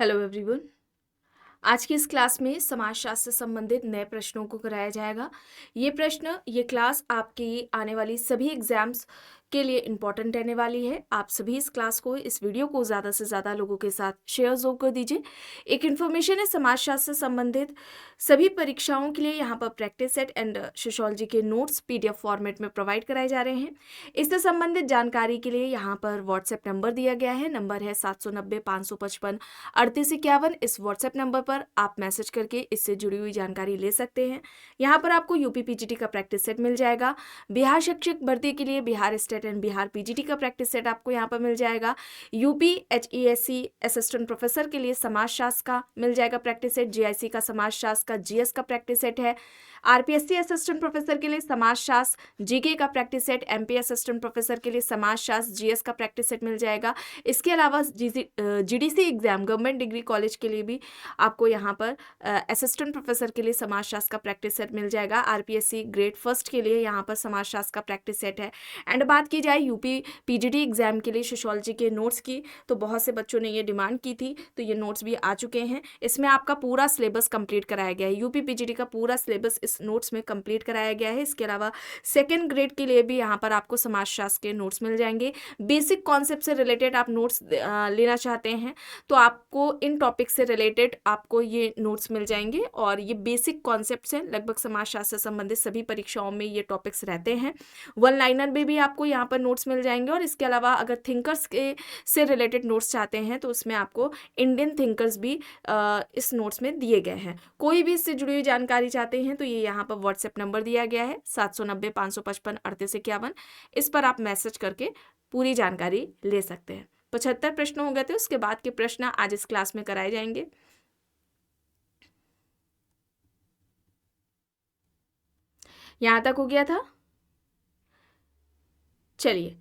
Hello everyone. आज की इस क्लास में समाजशास्त्र से संबंधित नए प्रश्नों को कराया जाएगा। ये क्लास आपकी आने वाली सभी एग्जाम्स के लिए इम्पॉर्टेंट रहने वाली है। आप सभी इस वीडियो को ज़्यादा से ज़्यादा लोगों के साथ शेयर ज़रूर कर दीजिए। एक इन्फॉर्मेशन है, समाजशास्त्र से संबंधित सभी परीक्षाओं के लिए यहाँ पर प्रैक्टिस सेट एंड सोशियोलॉजी के नोट्स PDF फॉर्मेट में प्रोवाइड कराए जा रहे हैं। इससे संबंधित जानकारी के लिए यहाँ पर व्हाट्सएप नंबर दिया गया है। नंबर है 790-555-3851। इस व्हाट्सएप नंबर पर आप मैसेज करके इससे जुड़ी हुई जानकारी ले सकते हैं। यहाँ पर आपको यूपी PGT का प्रैक्टिस सेट मिल जाएगा। बिहार शिक्षक भर्ती के लिए Bihar state and Bihar PGT का प्रैक्टिस सेट आपको यहाँ पर मिल जाएगा। यूपी HESC असिस्टेंट प्रोफेसर के लिए समाजशास्त्र का मिल जाएगा प्रैक्टिस सेट। JIC का समाजशास्त्र का GS का प्रैक्टिस सेट है। RPSC असिस्टेंट प्रोफेसर के लिए समाजशास्त्र GK का practice set. MP assistant professor के लिए समाजशास्त्र GS का प्रैक्टिस सेट मिल जाएगा। इसके अलावा GDC exam government degree college के लिए भी आपको यहाँ पर असिस्टेंट प्रोफेसर के लिए समाजशास्त्र का प्रैक्टिस सेट मिल जाएगा। RPSC ग्रेड फर्स्ट के लिए यहाँ पर समाजशास्त्र का प्रैक्टिस सेट है। एंड बात की जाए यूपी PGT एग्जाम के लिए सोशियोलॉजी के नोट्स की, तो बहुत से बच्चों ने ये डिमांड की थी, तो ये नोट्स भी आ चुके हैं। इसमें आपका पूरा सिलेबस कंप्लीट कराया गया है। यूपी PGT का पूरा सिलेबस इस नोट्स में कंप्लीट कराया गया है। इसके अलावा सेकेंड ग्रेड के लिए भी यहाँ पर आपको समाजशास्त्र के नोट्स मिल जाएंगे। बेसिक कॉन्सेप्ट से रिलेटेड आप नोट्स लेना चाहते हैं तो आपको इन टॉपिक से रिलेटेड आपको ये नोट्स मिल जाएंगे। और ये बेसिक कॉन्सेप्ट से लगभग समाजशास्त्र से संबंधित सभी परीक्षाओं में ये टॉपिक्स रहते हैं। वन लाइनर में भी आपको यहाँ पर नोट्स मिल जाएंगे। और इसके अलावा अगर थिंकर्स के से रिलेटेड नोट्स चाहते हैं तो उसमें आपको इंडियन थिंकर्स भी इस नोट्स में दिए गए हैं। कोई भी इससे जुड़ी हुई जानकारी चाहते हैं तो ये यहाँ पर व्हाट्सएप नंबर दिया गया है 790-555-3851। इस पर आप मैसेज करके पूरी जानकारी ले सकते हैं। 75 प्रश्न हो गए थे, उसके बाद के प्रश्न आज इस क्लास में कराए जाएंगे। यहां तक हो गया था। चलिए,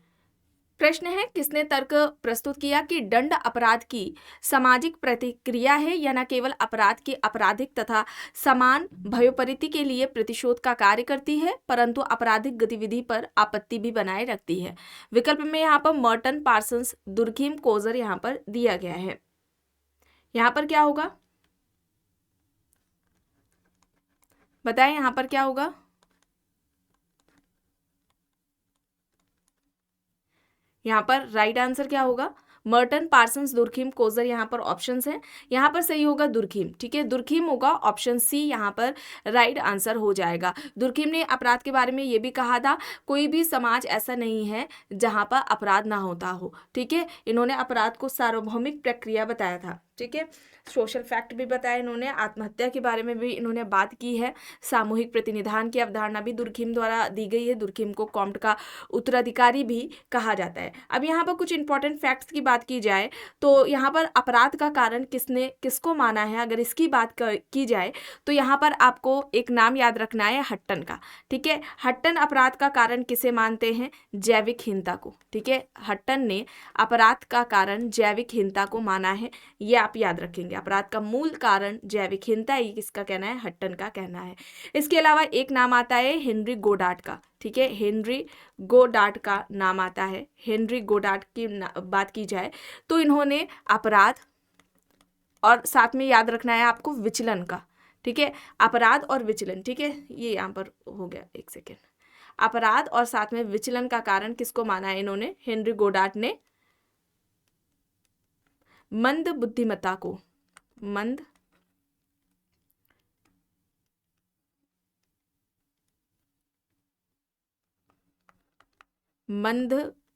प्रश्न है, किसने तर्क प्रस्तुत किया कि दंड अपराध की सामाजिक प्रतिक्रिया है या न केवल अपराध की आपराधिक तथा समान भयोपरीति के लिए प्रतिशोध का कार्य करती है परंतु आपराधिक गतिविधि पर आपत्ति भी बनाए रखती है। विकल्प में यहाँ पर मर्टन, पार्सन्स, दुर्खीम, कोजर यहाँ पर दिया गया है। यहाँ पर क्या होगा बताएं, यहाँ पर क्या होगा? यहाँ पर राइट आंसर क्या होगा? मर्टन, पार्सन्स, दुर्खीम, कोजर यहाँ पर ऑप्शंस हैं। यहाँ पर सही होगा दुर्खीम। ठीक है, दुर्खीम होगा, ऑप्शन C यहाँ पर राइट आंसर हो जाएगा। दुर्खीम ने अपराध के बारे में ये भी कहा था, कोई भी समाज ऐसा नहीं है जहाँ पर अपराध ना होता हो। ठीक है, इन्होंने अपराध को सार्वभौमिक प्रक्रिया बताया था। ठीक है, सोशल फैक्ट भी बताया इन्होंने, आत्महत्या के बारे में भी इन्होंने बात की है। सामूहिक प्रतिनिधान की अवधारणा भी दुर्खीम द्वारा दी गई है। दुर्खीम को कॉम्ट का उत्तराधिकारी भी कहा जाता है। अब यहाँ पर कुछ इंपॉर्टेंट फैक्ट्स की बात की जाए तो यहाँ पर अपराध का कारण किसको माना है, अगर इसकी बात की जाए तो यहाँ पर आपको एक नाम याद रखना है, हट्टन का। ठीक है, हट्टन अपराध का कारण किसे मानते हैं? जैविकहीनता को। ठीक है, हट्टन ने अपराध का कारण जैविकहीनता को माना है, ये आप याद रखेंगे। अपराध का मूल कारण जैविकहीनता, ये किसका कहना है? हट्टन का कहना है। इसके अलावा एक नाम आता है हेनरी गोडार्ट का। ठीक है, हेनरी गोडार्ट का नाम आता है। हेनरी गोडार्ट की बात की जाए तो इन्होंने अपराध और साथ में याद रखना है आपको विचलन का। ठीक है, अपराध और विचलन। ठीक है, ये यहाँ पर हो गया, एक सेकेंड। अपराध और साथ में विचलन का कारण किसको माना है इन्होंने? हेनरी गोडार्ट ने मंद बुद्धिमत्ता को, मंद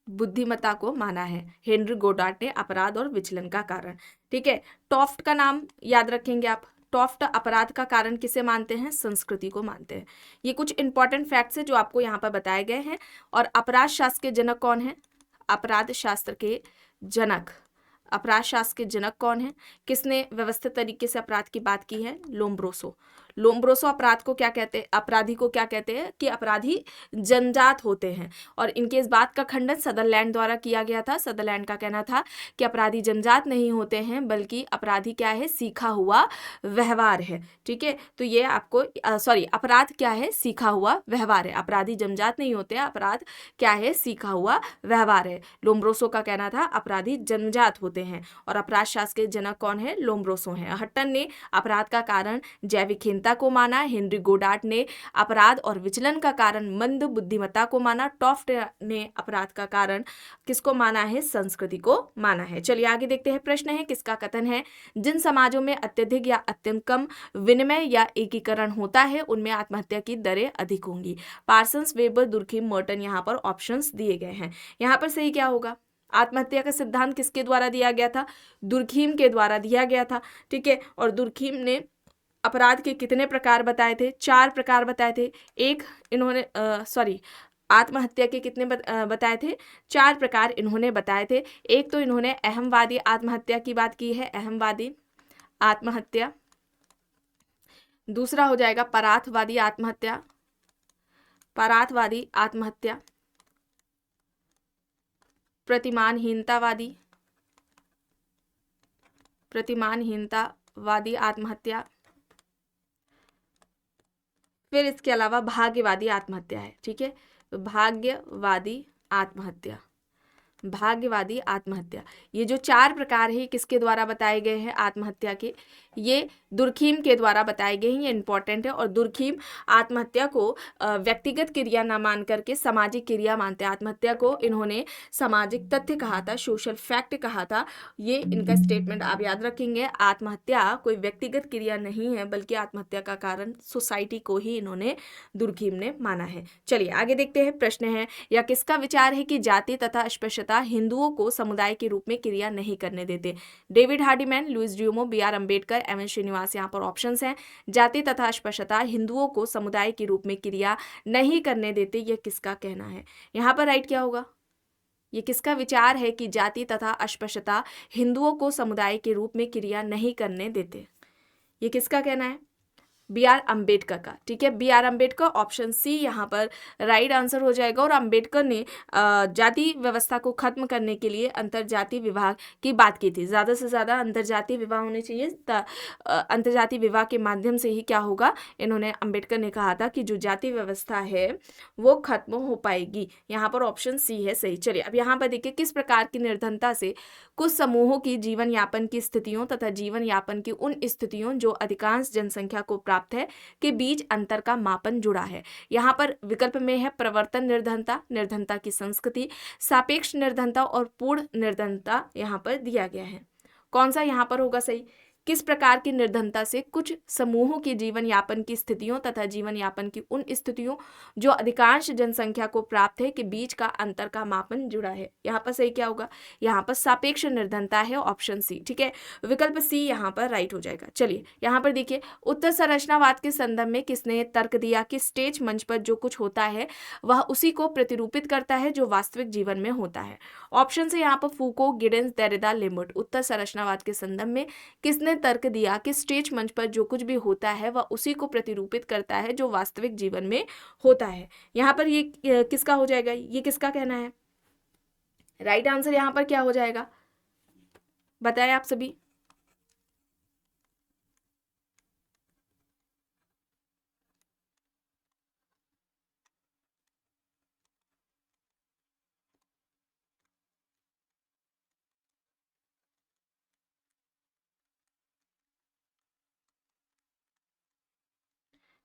बुद्धिमत्ता को माना है हेनरी गोडार्ट ने अपराध और विचलन का कारण। ठीक है, टॉफ्ट का नाम याद रखेंगे आप। टॉफ्ट अपराध का कारण किसे मानते हैं? संस्कृति को मानते हैं। ये कुछ इंपॉर्टेंट फैक्ट्स है जो आपको यहाँ पर बताए गए हैं। और अपराध शास्त्र के जनक कौन है? अपराध शास्त्र के जनक कौन है? किसने व्यवस्थित तरीके से अपराध की बात की है? लोम्ब्रोसो। लोम्ब्रोसो अपराध को क्या कहते हैं, अपराधी को क्या कहते हैं कि अपराधी जन्मजात होते हैं। और इनके इस बात का खंडन सदरलैंड द्वारा किया गया था। सदरलैंड का कहना था कि अपराधी जन्मजात नहीं होते हैं, बल्कि अपराधी क्या है, सीखा हुआ व्यवहार है। ठीक है, तो ये आपको अपराध क्या है, सीखा हुआ व्यवहार है। अपराधी जन्मजात नहीं होते, अपराध क्या है, सीखा हुआ व्यवहार है। लोम्ब्रोसो का कहना था अपराधी जन्मजात होते हैं। और अपराध शास्त्र के जनक कौन है, लोम्ब्रोसो हैं। हट्टन ने अपराध का कारण जैविकहीनता को माना। हेनरी गोडार्ट ने अपराध और विचलन का कारण मंद बुद्धिमत्ता को माना। टॉफ्ट ने अपराध का कारण किसको माना है, संस्कृति को माना है। चलिए आगे देखते हैं। प्रश्न है, किसका कथन है, जिन समाजों में अत्यधिक या अत्यंत कम विनिमय या एकीकरण होता है उनमें आत्महत्या की दरें अधिक होंगी। पार्सन्स, वेबर, दुर्खीम, मर्टन, यहाँ पर ऑप्शंस दिए गए हैं। यहाँ पर सही क्या होगा, आत्महत्या का सिद्धांत किसके द्वारा दिया गया था, दुर्खीम के द्वारा दिया गया था। ठीक है, और दुर्खीम ने अपराध के कितने प्रकार बताए थे, 4 प्रकार बताए थे। एक इन्होंने आत्महत्या के कितने बताए थे, 4 प्रकार इन्होंने बताए थे। एक तो इन्होंने अहमवादी आत्महत्या की बात की है, अहमवादी आत्महत्या। दूसरा हो जाएगा परार्थवादी आत्महत्या, परार्थवादी आत्महत्या। प्रतिमानहीनतावादी, प्रतिमानहीनतावादी आत्महत्या। फिर इसके अलावा भाग्यवादी आत्महत्या है। ठीक है, तो भाग्यवादी आत्महत्या, भाग्यवादी आत्महत्या, ये जो 4 प्रकार है किसके द्वारा बताए गए हैं आत्महत्या के, ये दुर्खीम के द्वारा बताए गए हैं। ये इंपॉर्टेंट है। और दुर्खीम आत्महत्या को व्यक्तिगत क्रिया न मान करके सामाजिक क्रिया मानते हैं। आत्महत्या को इन्होंने सामाजिक तथ्य कहा था, सोशल फैक्ट कहा था। ये इनका स्टेटमेंट आप याद रखेंगे। आत्महत्या कोई व्यक्तिगत क्रिया नहीं है, बल्कि आत्महत्या का कारण सोसाइटी को ही इन्होंने, दुर्खीम ने माना है। चलिए आगे देखते हैं। प्रश्न है, यह किसका विचार है कि जाति तथा अस्पृश्यता हिंदुओं को समुदाय के रूप में क्रिया नहीं करने देते। David Hardiman, Louis Dumont, B R. Ambedkar, M N. Srinivas. यहाँ पर ऑप्शंस हैं। जाति तथा अस्पृश्यता हिंदुओं को समुदाय के रूप में क्रिया नहीं करने देते, यह किसका कहना है। यहाँ पर राइट क्या होगा, ये किसका विचार है कि जाति तथा अस्पृश्यता हिंदुओं को समुदाय के रूप में क्रिया नहीं करने देते, ये किसका कहना है, बी.आर. अम्बेडकर का। ठीक है, बी.आर. अम्बेडकर, ऑप्शन सी यहाँ पर राइट आंसर हो जाएगा। और अम्बेडकर ने जाति व्यवस्था को खत्म करने के लिए अंतरजातीय विवाह की बात की थी। ज़्यादा से ज़्यादा अंतरजातीय विवाह होने चाहिए। अंतरजातीय विवाह के माध्यम से ही क्या होगा, इन्होंने, अम्बेडकर ने कहा था कि जो जाति व्यवस्था है वो खत्म हो पाएगी। यहाँ पर ऑप्शन सी है सही। चलिए अब यहाँ पर देखिए, किस प्रकार की निर्धनता से कुछ समूहों की जीवन यापन की स्थितियों तथा जीवन यापन की उन स्थितियों जो अधिकांश जनसंख्या को प्राप्त है के बीच अंतर का मापन जुड़ा है। यहाँ पर विकल्प में है प्रवर्तन निर्धनता, निर्धनता की संस्कृति, सापेक्ष निर्धनता और पूर्ण निर्धनता यहाँ पर दिया गया है। कौन सा यहाँ पर होगा सही, किस प्रकार की निर्धनता से कुछ समूहों के जीवन यापन की स्थितियों तथा जीवन यापन की उन स्थितियों जो अधिकांश जनसंख्या को प्राप्त है के बीच का अंतर का मापन जुड़ा है। यहाँ पर सही क्या होगा, यहाँ पर सापेक्ष निर्धनता है, ऑप्शन सी। ठीक है, विकल्प सी यहाँ पर राइट हो जाएगा। चलिए यहाँ पर देखिए, उत्तर संरचनावाद के संदर्भ में किसने तर्क दिया कि स्टेज मंच पर जो कुछ होता है वह उसी को प्रतिरूपित करता है जो वास्तविक जीवन में होता है। ऑप्शन से यहाँ पर फूको, गिडेंस, देरिडा, लिम्बर्ट। उत्तर संरचनावाद के संदर्भ में किसने तर्क दिया कि स्टेज मंच पर जो कुछ भी होता है वह उसी को प्रतिरूपित करता है जो वास्तविक जीवन में होता है। यहाँ पर ये किसका हो जाएगा, ये किसका कहना है, राइट आंसर यहाँ पर क्या हो जाएगा, बताएं आप सभी।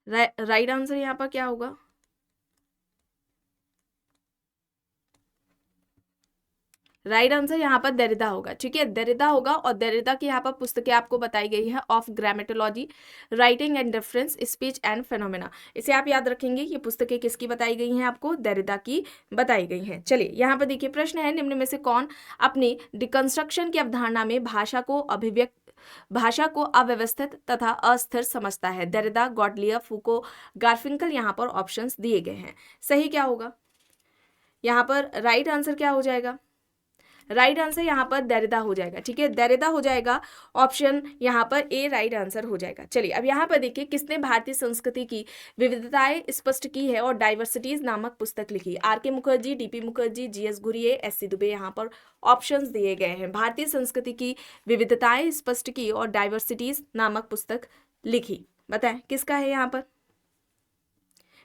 राइट आंसर यहाँ पर क्या होगा, राइट आंसर यहाँ पर देरिडा होगा। ठीक है, देरिडा होगा। और देरिडा की यहाँ पर पुस्तकें आपको बताई गई है, of grammatology, writing and difference, speech and phenomena. इसे आप याद रखेंगे। ये पुस्तकें किसकी बताई गई हैं, आपको देरिडा की बताई गई हैं। चलिए यहाँ पर देखिए, प्रश्न है, निम्न में से कौन अपनी डिकंस्ट्रक्शन की अवधारणा में भाषा को अव्यवस्थित तथा अस्थिर समझता है। देरिडा, गॉडलियर, फूको, गार्फिंकल। यहाँ पर ऑप्शंस दिए गए हैं। सही क्या होगा, यहाँ पर राइट आंसर क्या हो जाएगा, राइट आंसर यहाँ पर देरिदा हो जाएगा। ठीक है, देरिदा हो जाएगा, ऑप्शन यहाँ पर ए राइट आंसर हो जाएगा। चलिए अब यहाँ पर देखिए किसने भारतीय संस्कृति की विविधताएं स्पष्ट की है और डाइवर्सिटीज नामक पुस्तक लिखी। R K Mukherjee, DP Mukherjee, GS Ghurye, S C Dubey, यहाँ पर ऑप्शंस दिए गए हैं। भारतीय संस्कृति की विविधताएं स्पष्ट की और डाइवर्सिटीज नामक पुस्तक लिखी, बताएं किसका है यहाँ पर?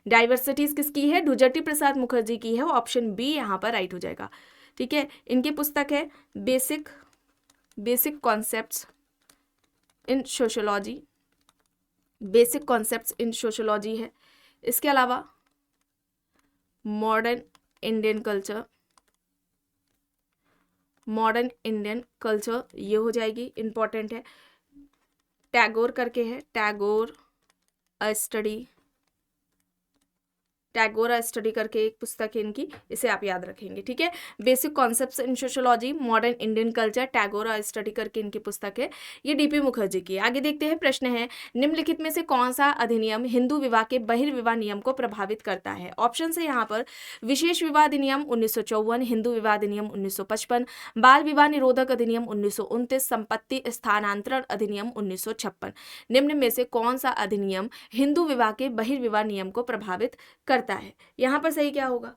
डाइवर्सिटीज किसकी है? ढुजटी प्रसाद मुखर्जी की है, ऑप्शन बी यहाँ पर राइट हो जाएगा। ठीक है, इनकी पुस्तक है बेसिक कॉन्सेप्ट्स इन सोशियोलॉजी, बेसिक कॉन्सेप्ट्स इन सोशियोलॉजी है। इसके अलावा मॉडर्न इंडियन कल्चर ये हो जाएगी, इंपॉर्टेंट है। टैगोर करके है, टैगोर स्टडी करके एक पुस्तक है इनकी, इसे आप याद रखेंगे। ठीक है, बेसिक कॉन्सेप्ट्स इन sociology, modern Indian culture, Tagore study करके इनकी पुस्तक है, ये डीपी मुखर्जी की। आगे देखते हैं, प्रश्न है निम्नलिखित में से कौन सा अधिनियम हिंदू विवाह के बहिर्विवाह नियम को प्रभावित करता है? ऑप्शन है यहाँ पर विशेष विवाह अधिनियम 1954, हिंदू विवाह अधिनियम 1955, बाल विवाह निरोधक अधिनियम 1929, संपत्ति स्थानांतरण अधिनियम 1956। निम्न में से कौन सा अधिनियम हिंदू विवाह के बहिर्विवाह नियम को प्रभावित करता है? यहाँ पर सही क्या होगा?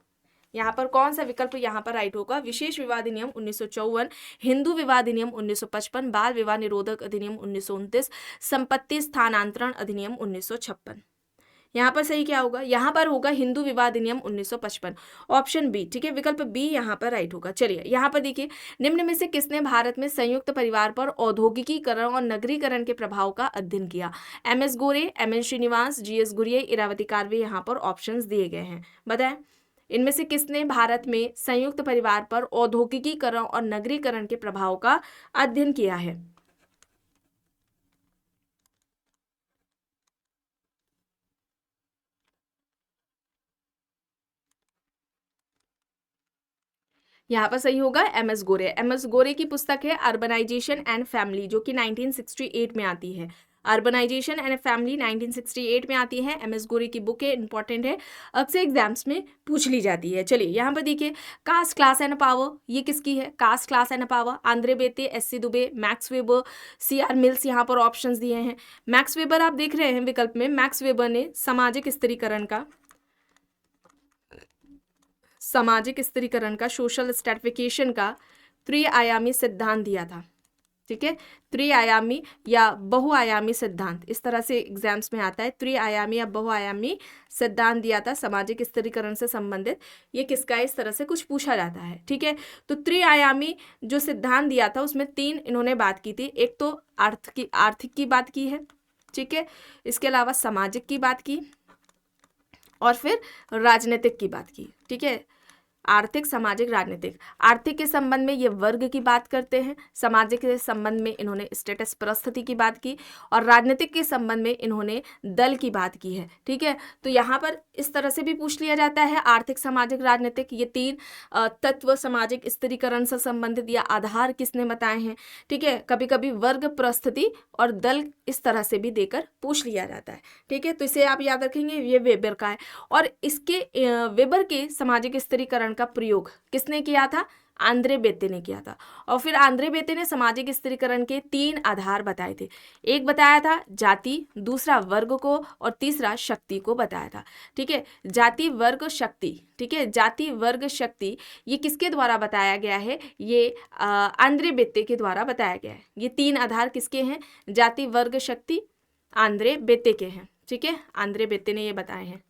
यहाँ पर कौन सा विकल्प यहाँ पर राइट होगा? विशेष विवाह अधिनियम 1954, हिंदू विवाह अधिनियम 1955, बाल विवाह निरोधक अधिनियम 1929, संपत्ति स्थानांतरण अधिनियम 1956। यहाँ पर सही क्या होगा? यहाँ पर होगा हिंदू विवाह अधिनियम 1955, ऑप्शन बी। ठीक है, विकल्प बी यहाँ पर राइट होगा। चलिए यहाँ पर देखिए, निम्न में से किसने भारत में संयुक्त परिवार पर औद्योगिकीकरण और नगरीकरण के प्रभाव का अध्ययन किया? M S Gore, M N Srinivas, G S Ghurye, Irawati Karve, यहाँ पर ऑप्शंस दिए गए हैं। बताएं इनमें से किसने भारत में संयुक्त परिवार पर औद्योगिकीकरण और नगरीकरण के प्रभाव का अध्ययन किया है? यहाँ पर सही होगा M S Gore. M S गोरे की पुस्तक है अर्बनाइजेशन एंड फैमिली, जो कि 1968 में आती है। अर्बनाइजेशन एंड फैमिली 1968 में आती है, एम एस गोरे की बुक है, इंपॉर्टेंट है, अक्सर एग्जाम्स में पूछ ली जाती है। चलिए यहाँ पर देखिए, कास्ट क्लास एंड पावर ये किसकी है? Caste class and power, Andre Beteille, S C Dubey, Max Weber, C R Mills, यहाँ पर ऑप्शंस दिए हैं। मैक्स वेबर आप देख रहे हैं विकल्प में, मैक्स वेबर ने सामाजिक स्त्रीकरण का सोशल स्ट्रैटिफिकेशन का त्रिआयामी सिद्धांत दिया था। ठीक है, त्रिआयामी या बहुआयामी सिद्धांत, इस तरह से एग्जाम्स में आता है। त्रिआयामी या बहुआयामी सिद्धांत दिया था सामाजिक स्त्रीकरण से संबंधित, ये किसका है? इस तरह से कुछ पूछा जाता है। ठीक है, तो त्रिआयामी जो सिद्धांत दिया था उसमें 3 इन्होंने बात की थी। एक तो आर्थिक की बात की है, ठीक है, इसके अलावा सामाजिक की बात की और फिर राजनीतिक की बात की। ठीक है, आर्थिक, सामाजिक, राजनीतिक। आर्थिक के संबंध में ये वर्ग की बात करते हैं, सामाजिक के संबंध में इन्होंने स्टेटस परिस्थिति की बात की और राजनीतिक के संबंध में इन्होंने दल की बात की है। ठीक है, तो यहाँ पर इस तरह से भी पूछ लिया जाता है, आर्थिक, सामाजिक, राजनीतिक, ये 3 तत्व सामाजिक स्त्रीकरण से संबंधित या आधार किसने बताए हैं। ठीक है, कभी कभी वर्ग, परिस्थिति और दल इस तरह से भी देकर पूछ लिया जाता है। ठीक है, तो इसे आप याद रखेंगे, ये वेबर का है। और इसके वेबर के सामाजिक स्त्रीकरण का प्रयोग किसने किया था? आंद्रे बेते ने किया था। और फिर आंद्रे बेते ने सामाजिक स्त्रीकरण के 3 आधार बताए थे। एक बताया था जाति, दूसरा वर्ग को और तीसरा शक्ति को बताया था। ठीक है, जाति, वर्ग, शक्ति। ठीक है, जाति, वर्ग, शक्ति ये किसके द्वारा बताया गया है? ये आंद्रे बेते के द्वारा बताया गया है। ये 3 आधार किसके हैं? जाति, वर्ग, शक्ति, आंद्रे बेते के हैं। ठीक है, आंद्रे बेते ने ये बताए हैं।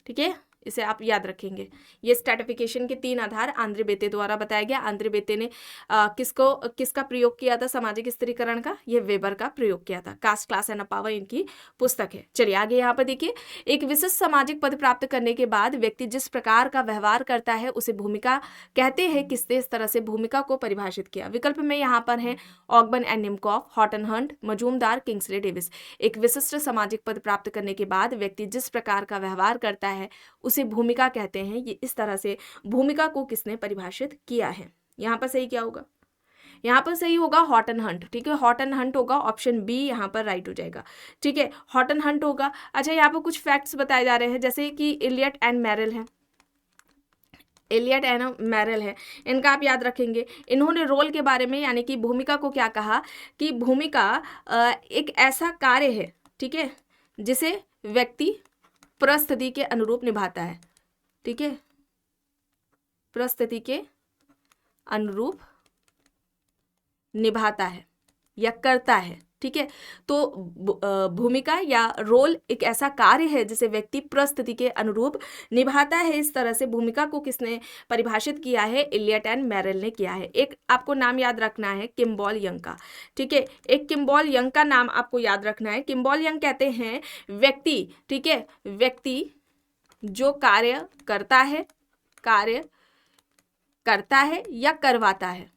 ठीक है, इसे आप याद रखेंगे। ये स्ट्रैटिफिकेशन के 3 आधार आंद्रे बेते द्वारा बताया गया। आंद्रे बेते ने किसका प्रयोग किया था सामाजिक स्त्रीकरण का? ये वेबर का प्रयोग किया था। कास्ट, क्लास एंड पावर इनकी पुस्तक है। चलिए आगे यहाँ पर देखिए, एक विशिष्ट सामाजिक पद प्राप्त करने के बाद व्यक्ति जिस प्रकार का व्यवहार करता है उसे भूमिका कहते हैं। किसने इस तरह से भूमिका को परिभाषित किया? विकल्प में यहाँ पर है Ogburn and निमकॉफ, Horton Hunt, Majumdar, Kingsley Davis. एक विशिष्ट सामाजिक पद प्राप्त करने के बाद व्यक्ति जिस प्रकार का व्यवहार करता है उसे भूमिका कहते हैं। ये इस तरह से भूमिका को किसने परिभाषित किया है? यहाँ पर सही क्या होगा? यहाँ पर सही होगा हॉटन हंट। ठीक है, हॉटन हंट होगा, ऑप्शन बी यहाँ पर राइट हो जाएगा। ठीक है, हॉटन हंट होगा। अच्छा, यहाँ पर कुछ फैक्ट्स बताए जा रहे हैं, जैसे कि इलियट एंड मैरल है। एलियट एंड मैरल है, इनका आप याद रखेंगे। इन्होंने रोल के बारे में यानी कि भूमिका को क्या कहा कि भूमिका एक ऐसा कार्य है, ठीक है, जिसे व्यक्ति परिस्थिति के अनुरूप निभाता है, ठीक है, परिस्थिति के अनुरूप निभाता है या करता है, ठीक है। तो भूमिका या रोल एक ऐसा कार्य है जिसे व्यक्ति परिस्थिति के अनुरूप निभाता है। इस तरह से भूमिका को किसने परिभाषित किया है? एलियट एंड मैरल ने किया है। एक आपको नाम याद रखना है किम्बॉल यंग का, ठीक है, एक किम्बॉल यंग का नाम आपको याद रखना है। किम्बॉल यंग कहते हैं व्यक्ति, ठीक है, व्यक्ति जो कार्य करता है या करवाता है,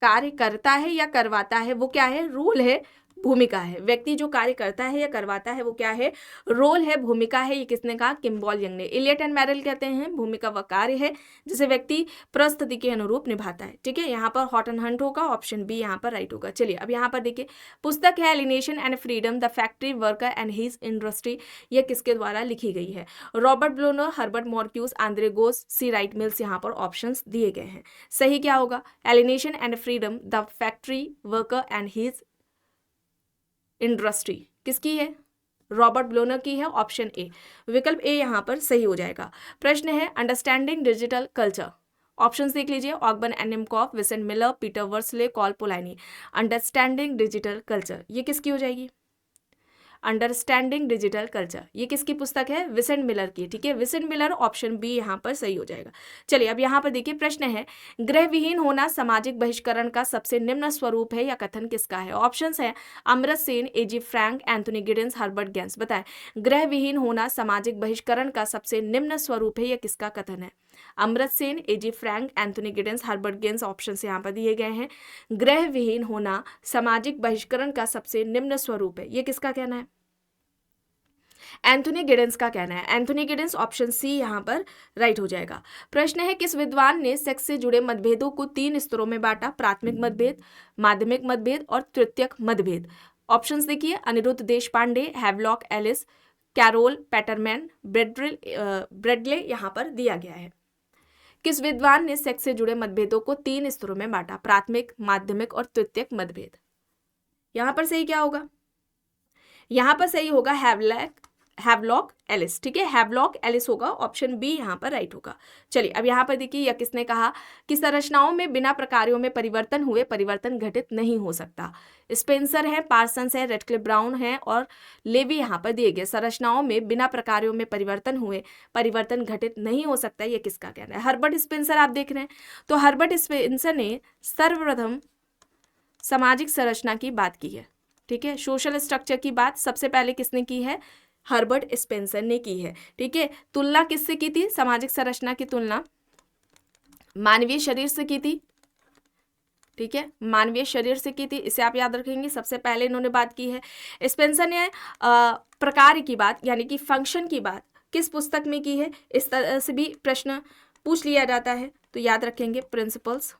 कार्य करता है या करवाता है, वो क्या है? रोल है, भूमिका है। व्यक्ति जो कार्य करता है या करवाता है वो क्या है? रोल है, भूमिका है। ये किसने कहा? किम्बॉल यंग ने। एलियट एंड मैरल कहते हैं भूमिका वह कार्य है जिसे व्यक्ति परिस्थिति के अनुरूप निभाता है, ठीक है। यहाँ पर हॉट एंड हंट होगा, ऑप्शन बी यहाँ पर राइट होगा। चलिए अब यहाँ पर देखिए, पुस्तक है alienation and freedom, the factory worker and his industry. ये किसके द्वारा लिखी गई है? रॉबर्ट ब्लोनर, हर्बर्ट मॉर्क्यूस, आंद्रे गोस, सी राइट मिल्स। यहाँ पर ऑप्शन दिए गए हैं। सही क्या होगा? Alienation and freedom, the factory worker and his industry किसकी है? रॉबर्ट ब्लोनर की है, ऑप्शन ए। विकल्प ए यहाँ पर सही हो जाएगा। प्रश्न है अंडरस्टैंडिंग डिजिटल कल्चर। ऑप्शंस देख लीजिए, Ogburn and Nimkoff, Vincent Miller, Peter Worsley, Karl Polanyi. Understanding digital culture ये किसकी हो जाएगी? अंडरस्टैंडिंग डिजिटल कल्चर ये किसकी पुस्तक है? विसेंट मिलर की, ठीक है, विसेंट मिलर, ऑप्शन बी यहाँ पर सही हो जाएगा। चलिए अब यहाँ पर देखिए, प्रश्न है गृहविहीन होना सामाजिक बहिष्करण का सबसे निम्न स्वरूप है या कथन किसका है? ऑप्शंस है Amartya Sen, A G Frank, Anthony Giddens, Herbert Gans. बताएं, गृहविहीन होना सामाजिक बहिष्करण का सबसे निम्न स्वरूप है या किसका कथन है? Amartya Sen, A G Frank, Anthony Giddens, Herbert Gans. Option यहाँ पर दिए गए हैं। गृहविहीन होना सामाजिक बहिष्करण का सबसे निम्न स्वरूप है, ये किसका कहना है? एंथोनी गिडेंस का कहना है। एंथोनी गिडेंस, ऑप्शन सी यहाँ पर राइट हो जाएगा। प्रश्न है किस विद्वान ने सेक्स से जुड़े मतभेदों को 3 स्तरों में बांटा? प्राथमिक मतभेद, माध्यमिक मतभेद और तृतीयक मतभेद। ऑप्शंस देखिए, Anirudh Deshpande, Havelock Ellis, Carole Pateman, Bradley यहाँ पर दिया गया है। किस विद्वान ने सेक्स से जुड़े मतभेदों को 3 स्तरों में बांटा? प्राथमिक, माध्यमिक और तृतीयक मतभेद। यहाँ पर सही क्या होगा? यहाँ पर सही होगा हैवलॉक एलिस, ठीक है, हैवलॉक एलिस होगा, ऑप्शन बी यहाँ पर राइट होगा। चलिए अब यहाँ पर देखिए, यह किसने कहा कि संरचनाओं में बिना प्रकारों में परिवर्तन हुए परिवर्तन घटित नहीं हो सकता? स्पेंसर है, पार्सन्स है, रेडक्लिफ ब्राउन है और लेवी यहाँ पर दिए गए। संरचनाओं में बिना प्रकारों में परिवर्तन हुए परिवर्तन घटित नहीं हो सकता, ये किसका कहना है? हर्बर्ट स्पेंसर आप देख रहे हैं, तो हर्बर्ट स्पेंसर ने सर्वप्रथम सामाजिक संरचना की बात की है, ठीक है, सोशल स्ट्रक्चर की बात सबसे पहले किसने की है? हर्बर्ट स्पेंसर ने की है, ठीक है। तुलना किससे की थी? सामाजिक संरचना की तुलना मानवीय शरीर से की थी, ठीक है, मानवीय शरीर से की थी, इसे आप याद रखेंगे। सबसे पहले इन्होंने बात की है। स्पेंसर ने प्रकार की बात यानी कि फंक्शन की बात किस पुस्तक में की है? इस तरह से भी प्रश्न पूछ लिया जाता है, तो याद रखेंगे principles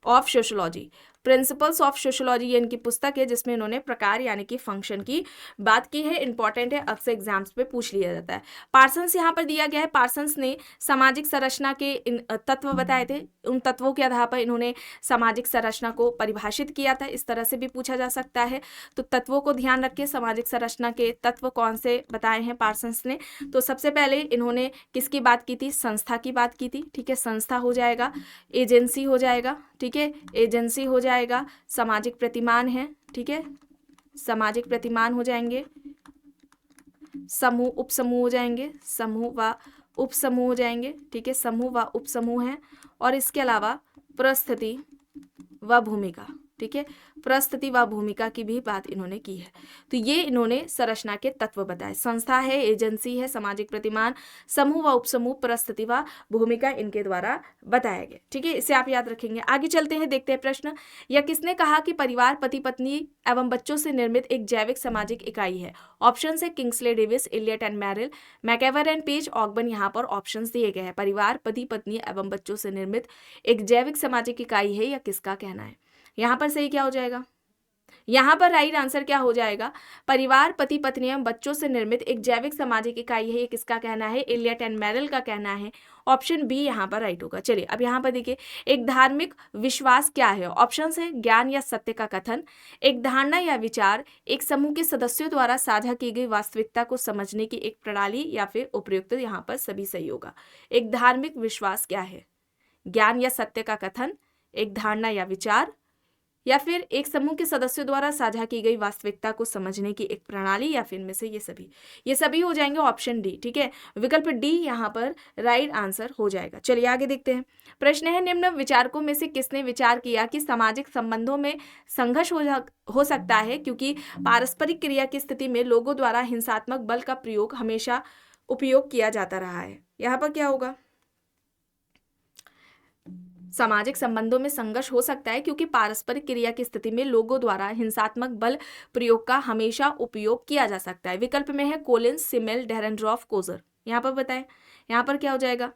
of sociology. Principles of sociology ये इनकी पुस्तक है जिसमें इन्होंने प्रकार यानी कि फंक्शन की बात की है। इंपॉर्टेंट है, अक्सर एग्जाम्स पे पूछ लिया जाता है। पार्सन्स यहाँ पर दिया गया है। पार्सन्स ने सामाजिक संरचना के तत्व बताए थे, उन तत्वों के आधार पर इन्होंने सामाजिक संरचना को परिभाषित किया था। इस तरह से भी पूछा जा सकता है, तो तत्वों को ध्यान रख के सामाजिक संरचना के तत्व कौन से बताए हैं पार्सन्स ने? तो सबसे पहले इन्होंने किसकी बात की थी? संस्था की बात की थी, ठीक है, संस्था हो जाएगा, एजेंसी हो जाएगा, ठीक है, एजेंसी हो जाएगा, सामाजिक प्रतिमान है, ठीक है, सामाजिक प्रतिमान हो जाएंगे, समूह उपसमूह हो जाएंगे, समूह व उपसमूह हो जाएंगे, ठीक है, समूह व उपसमूह है, और इसके अलावा परिस्थिति व भूमिका, ठीक है, परिस्थिति व भूमिका की भी बात इन्होंने की है। तो ये इन्होंने संरचना के तत्व बताए। संस्था है, एजेंसी है, सामाजिक प्रतिमान, समूह व उपसमूह, परिस्थिति व भूमिका इनके द्वारा बताया गया, ठीक है, इसे आप याद रखेंगे। आगे चलते हैं, देखते हैं प्रश्न। यह किसने कहा कि परिवार पति पत्नी एवं बच्चों से निर्मित एक जैविक सामाजिक इकाई है? ऑप्शन है Kingsley Davis, Elliott and Merrill, MacIver and Page, Ogburn. यहाँ पर ऑप्शन दिए गए हैं। परिवार पति पत्नी एवं बच्चों से निर्मित एक जैविक सामाजिक इकाई है, या किसका कहना है? यहाँ पर सही क्या हो जाएगा? यहाँ पर राइट आंसर क्या हो जाएगा, परिवार पति पत्नी एवं बच्चों से निर्मित एक जैविक सामाजिक इकाई है। ये किसका कहना है, एलियट एंड मेरिल का कहना है। ऑप्शन बी यहाँ पर राइट होगा। चलिए अब यहाँ पर देखिए, एक धार्मिक विश्वास क्या है। ऑप्शन है ज्ञान या सत्य का कथन, एक धारणा या विचार, एक समूह के सदस्यों द्वारा साझा की गई वास्तविकता को समझने की एक प्रणाली, या फिर उपयुक्त। यहाँ पर सभी सही होगा। एक धार्मिक विश्वास क्या है, ज्ञान या सत्य का कथन, एक धारणा या विचार, या फिर एक समूह के सदस्यों द्वारा साझा की गई वास्तविकता को समझने की एक प्रणाली, या फिर में से ये सभी हो जाएंगे ऑप्शन डी। ठीक है, विकल्प डी यहाँ पर राइट आंसर हो जाएगा। चलिए आगे देखते हैं। प्रश्न है, निम्न विचारकों में से किसने विचार किया कि सामाजिक संबंधों में संघर्ष हो सकता है क्योंकि पारस्परिक क्रिया की स्थिति में लोगों द्वारा हिंसात्मक बल का प्रयोग हमेशा उपयोग किया जाता रहा है। यहाँ पर क्या होगा, सामाजिक संबंधों में संघर्ष हो सकता है क्योंकि पारस्परिक क्रिया की स्थिति में लोगों द्वारा हिंसात्मक बल प्रयोग का हमेशा उपयोग किया जा सकता है। विकल्प में है कोलिंस, सिमेल, डेरेनड्रॉफ, कोजर। यहाँ पर बताएं, यहाँ पर क्या हो जाएगा,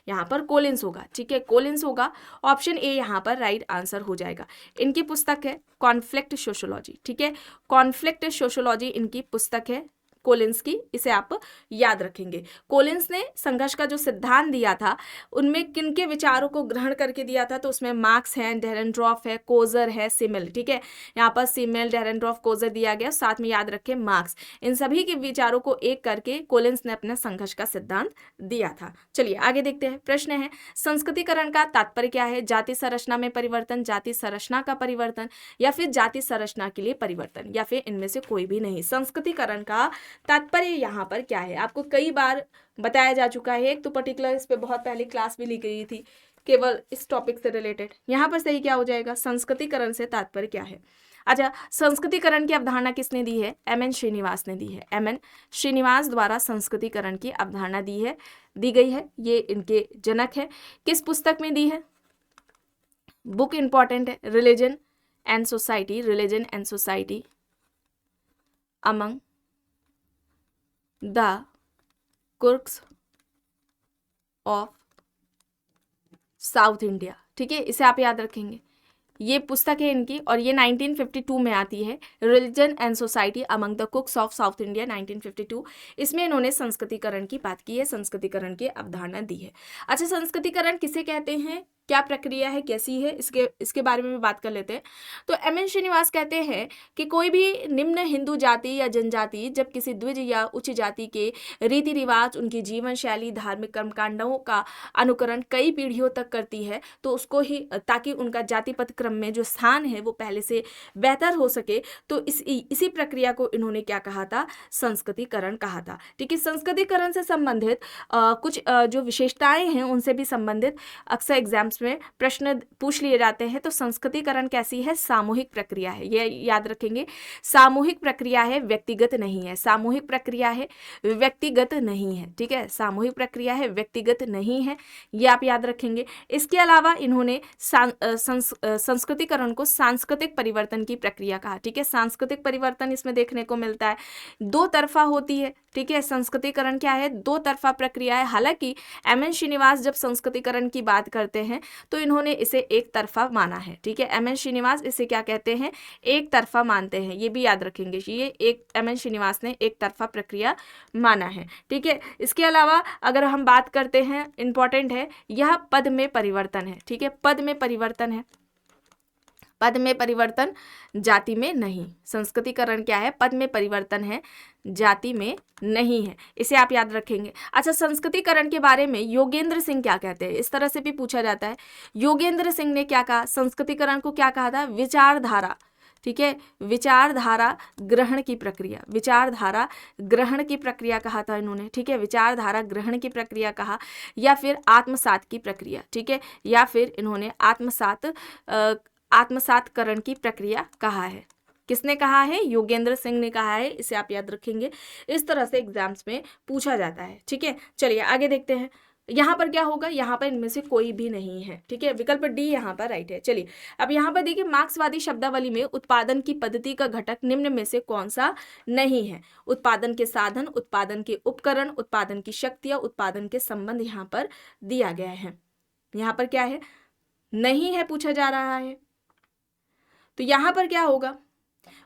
यहाँ पर कोलिंस होगा। ठीक है, कोलिंस होगा। ऑप्शन ए यहाँ पर राइट आंसर हो जाएगा। इनकी पुस्तक है कॉन्फ्लिक्ट सोशियोलॉजी। ठीक है, कॉन्फ्लिक्ट सोशियोलॉजी इनकी पुस्तक है कोलिंस की, इसे आप याद रखेंगे। कोलिंस ने संघर्ष का जो सिद्धांत दिया था उनमें किनके विचारों को ग्रहण करके दिया था, तो उसमें मार्क्स है, डेरेनड्रॉफ है, कोजर है, सिमेल। ठीक है, यहाँ पर सिमेल, डेरेनड्रॉफ, कोजर दिया गया, साथ में याद रखें मार्क्स। इन सभी के विचारों को एक करके कोलिंस ने अपने संघर्ष का सिद्धांत दिया था। चलिए आगे देखते हैं। प्रश्न है, संस्कृतिकरण का तात्पर्य क्या है। जाति संरचना में परिवर्तन, जाति संरचना का परिवर्तन, या फिर जाति संरचना के लिए परिवर्तन, या फिर इनमें से कोई भी नहीं। संस्कृतिकरण का तात्पर्य यहाँ पर क्या है, आपको कई बार बताया जा चुका है। एक तो पर्टिकुलर इस पे बहुत पहले क्लास भी ली गई थी केवल इस टॉपिक से रिलेटेड। यहाँ पर सही क्या हो जाएगा, संस्कृतिकरण से तात्पर्य क्या है। अच्छा, संस्कृतिकरण की अवधारणा किसने दी है, एम.एन. श्रीनिवास ने दी है। एम.एन. श्रीनिवास द्वारा संस्कृतिकरण की अवधारणा दी गई है। ये इनके जनक है। किस पुस्तक में दी है, बुक इंपॉर्टेंट है, religion and society, religion and society among the Coorgs of South India. ठीक है, इसे आप याद रखेंगे। ये पुस्तक है इनकी और ये 1952 में आती है, religion and society among the कुक्स of South India 1952। इसमें इन्होंने संस्कृतिकरण की बात की है, संस्कृतिकरण की अवधारणा दी है। अच्छा, संस्कृतिकरण किसे कहते हैं, क्या प्रक्रिया है, कैसी है, इसके बारे में भी बात कर लेते हैं। तो एम.एन. श्रीनिवास कहते हैं कि कोई भी निम्न हिंदू जाति या जनजाति जब किसी द्विज या उच्च जाति के रीति रिवाज, उनकी जीवन शैली, धार्मिक कर्मकांडों का अनुकरण कई पीढ़ियों तक करती है, तो उसको ही, ताकि उनका जातिपत क्रम में जो स्थान है वो पहले से बेहतर हो सके, तो इसी प्रक्रिया को इन्होंने क्या कहा था, संस्कृतिकरण कहा था। ठीक है, संस्कृतिकरण से संबंधित कुछ जो विशेषताएं हैं उनसे भी संबंधित अक्सर एग्जाम्स में प्रश्न पूछ लिए जाते हैं। तो संस्कृतिकरण कैसी है, सामूहिक प्रक्रिया है, ये याद रखेंगे। सामूहिक प्रक्रिया है, व्यक्तिगत नहीं है। सामूहिक प्रक्रिया है, व्यक्तिगत नहीं है। ठीक है, सामूहिक प्रक्रिया है, व्यक्तिगत नहीं है, ये आप याद रखेंगे। इसके अलावा इन्होंने संस्कृतिकरण को सांस्कृतिक परिवर्तन की प्रक्रिया कहा। ठीक है, सांस्कृतिक परिवर्तन इसमें देखने को मिलता है, दो तरफा होती है। ठीक है, संस्कृतिकरण क्या है, दो तरफा प्रक्रिया है। हालांकि एम.एन. श्रीनिवास जब संस्कृतिकरण की बात करते हैं तो इन्होंने इसे एक तरफा माना है। ठीक है, एम.एन. श्रीनिवास इसे क्या कहते हैं, एक तरफा मानते हैं, ये भी याद रखेंगे। ये एक एम.एन. श्रीनिवास ने एक तरफा प्रक्रिया माना है। ठीक है, इसके अलावा अगर हम बात करते हैं, इंपॉर्टेंट है, यह पद में परिवर्तन है। ठीक है, पद में परिवर्तन है, पद में परिवर्तन, जाति में नहीं। संस्कृतिकरण क्या है, पद में परिवर्तन है, जाति में नहीं है, इसे आप याद रखेंगे। अच्छा, संस्कृतिकरण के बारे में योगेंद्र सिंह क्या कहते हैं, इस तरह से भी पूछा जाता है। योगेंद्र सिंह ने क्या कहा, संस्कृतिकरण को क्या कहा था, विचारधारा। ठीक है, विचारधारा ग्रहण की प्रक्रिया, विचारधारा ग्रहण की प्रक्रिया कहा था इन्होंने। ठीक है, विचारधारा ग्रहण की प्रक्रिया कहा, या फिर आत्मसात की प्रक्रिया। ठीक है, या फिर इन्होंने आत्मसातकरण की प्रक्रिया कहा है। किसने कहा है, योगेंद्र सिंह ने कहा है, इसे आप याद रखेंगे। इस तरह से एग्जाम्स में पूछा जाता है। ठीक है, चलिए आगे देखते हैं। यहाँ पर क्या होगा, यहाँ पर इनमें से कोई भी नहीं है। ठीक है, विकल्प डी यहाँ पर राइट है। चलिए अब यहाँ पर देखिए, मार्क्सवादी शब्दावली में उत्पादन की पद्धति का घटक निम्न में से कौन सा नहीं है। उत्पादन के साधन, उत्पादन के उपकरण, उत्पादन की शक्ति या उत्पादन के संबंध यहाँ पर दिया गया है। यहाँ पर क्या है, नहीं है पूछा जा रहा है। तो यहाँ पर क्या होगा,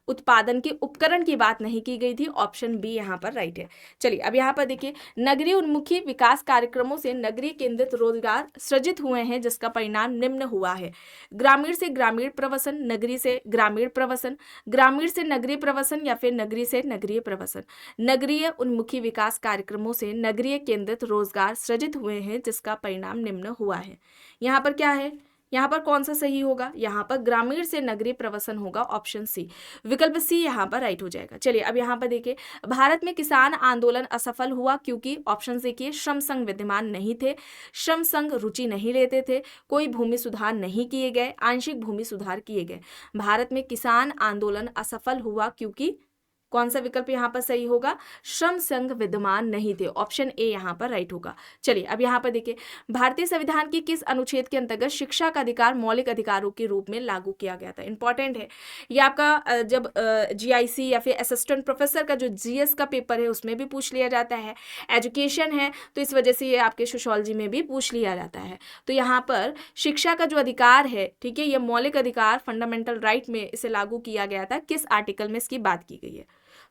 उत्पादन के उपकरण की बात नहीं की गई थी, ऑप्शन बी यहाँ पर राइट है। चलिए अब यहाँ पर देखिए, नगरीय उन्मुखी विकास कार्यक्रमों से नगरीय केंद्रित रोजगार सृजित हुए हैं जिसका परिणाम निम्न हुआ है। ग्रामीण से ग्रामीण प्रवसन, नगरीय से ग्रामीण प्रवसन, ग्रामीण से नगरीय प्रवसन या फिर नगरीय से नगरीय प्रवसन। नगरीय उन्मुखी विकास कार्यक्रमों से नगरीय केंद्रित रोजगार सृजित हुए हैं जिसका परिणाम निम्न हुआ है। यहाँ पर क्या है, यहाँ पर कौन सा सही होगा, यहाँ पर ग्रामीण से नगरीय प्रवसन होगा, ऑप्शन सी, विकल्प सी यहाँ पर राइट हो जाएगा। चलिए अब यहाँ पर देखिए, भारत में किसान आंदोलन असफल हुआ क्योंकि, ऑप्शन देखिए, श्रम संघ विद्यमान नहीं थे, श्रम संघ रुचि नहीं लेते थे, कोई भूमि सुधार नहीं किए गए, आंशिक भूमि सुधार किए गए। भारत में किसान आंदोलन असफल हुआ क्योंकि, कौन सा विकल्प यहाँ पर सही होगा, श्रम संघ विद्यमान नहीं थे, ऑप्शन ए यहाँ पर राइट होगा। चलिए अब यहाँ पर देखिए, भारतीय संविधान की किस अनुच्छेद के अंतर्गत शिक्षा का अधिकार मौलिक अधिकारों के रूप में लागू किया गया था। इंपॉर्टेंट है ये आपका, जब जीआईसी या फिर असिस्टेंट प्रोफेसर का जो जीएस का पेपर है उसमें भी पूछ लिया जाता है, एजुकेशन है तो इस वजह से ये आपके सोशियोलॉजी में भी पूछ लिया जाता है। तो यहाँ पर शिक्षा का जो अधिकार है, ठीक है, ये मौलिक अधिकार फंडामेंटल राइट में इसे लागू किया गया था, किस आर्टिकल में इसकी बात की गई है।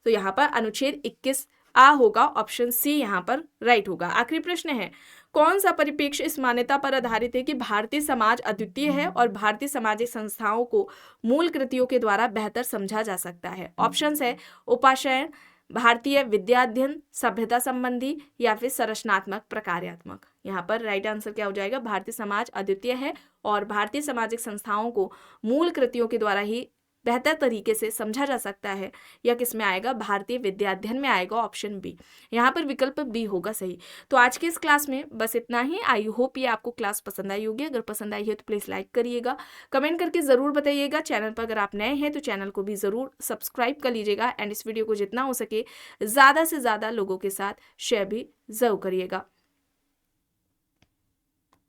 तो यहाँ पर अनुच्छेद 21 आ होगा, ऑप्शन सी यहाँ पर राइट होगा। आखिरी प्रश्न है, कौन सा परिप्रेक्ष्य इस मान्यता पर आधारित है कि भारतीय समाज अद्वितीय है और भारतीय सामाजिक संस्थाओं को मूल कृतियों के द्वारा बेहतर समझा जा सकता है। ऑप्शंस है उपाश्रयण, भारतीय विद्याध्ययन, सभ्यता संबंधी या फिर संरचनात्मक प्रकार्यात्मक। यहाँ पर राइट आंसर क्या हो जाएगा, भारतीय समाज अद्वितीय है और भारतीय सामाजिक संस्थाओं को मूल कृतियों के द्वारा ही बेहतर तरीके से समझा जा सकता है। या किस में आएगा, भारतीय विद्याध्ययन में आएगा, ऑप्शन बी। यहाँ पर विकल्प बी होगा सही। तो आज के इस क्लास में बस इतना ही। आई होप ये आपको क्लास पसंद आई होगी। अगर पसंद आई है तो प्लीज़ लाइक करिएगा, कमेंट करके ज़रूर बताइएगा। चैनल पर अगर आप नए हैं तो चैनल को भी ज़रूर सब्सक्राइब कर लीजिएगा एंड इस वीडियो को जितना हो सके ज़्यादा से ज़्यादा लोगों के साथ शेयर भी ज़रूर करिएगा।